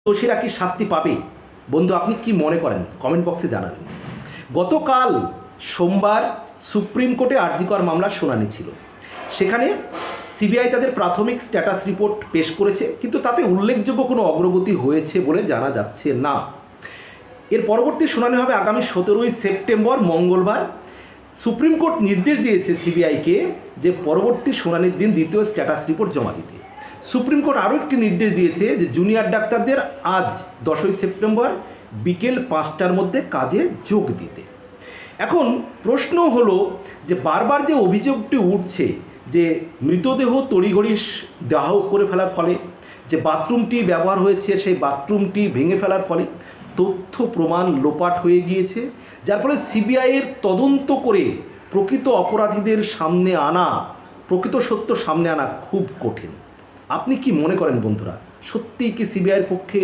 দোষীরা কি শাস্তি পাবে? বন্ধু, আপনি কি মনে করেন? কমেন্ট বক্সে জানাবেন। গতকাল সোমবার সুপ্রিম কোর্টে আর.জি. কর মামলার শুনানি ছিল। সেখানে সিবিআই তাদের প্রাথমিক স্ট্যাটাস রিপোর্ট পেশ করেছে, কিন্তু তাতে উল্লেখযোগ্য কোনো অগ্রগতি হয়েছে বলে জানা যাচ্ছে না। এর পরবর্তী শুনানি হবে আগামী 17ই সেপ্টেম্বর মঙ্গলবার। সুপ্রিম কোর্ট নির্দেশ দিয়েছে সিবিআইকে যে পরবর্তী শুনানির দিন দ্বিতীয় স্ট্যাটাস রিপোর্ট জমা দিতে। সুপ্রিম কোর্ট আরও একটি নির্দেশ দিয়েছে যে জুনিয়র ডাক্তারদের আজ 10ই সেপ্টেম্বর বিকেল 5টার মধ্যে কাজে যোগ দিতে। এখন প্রশ্ন হলো যে বারবার যে অভিযোগটি উঠছে যে মৃতদেহ তড়িঘড়ি দাহ করে ফেলার ফলে, যে বাথরুমটি ব্যবহার হয়েছে সেই বাথরুমটি ভেঙে ফেলার ফলে তথ্য প্রমাণ লোপাট হয়ে গিয়েছে, যার ফলে সিবিআইয়ের তদন্ত করে প্রকৃত অপরাধীদের সামনে আনা, প্রকৃত সত্য সামনে আনা খুব কঠিন। আপনি কি মনে করেন বন্ধুরা? সত্যিই কি সিবিআইয়ের পক্ষে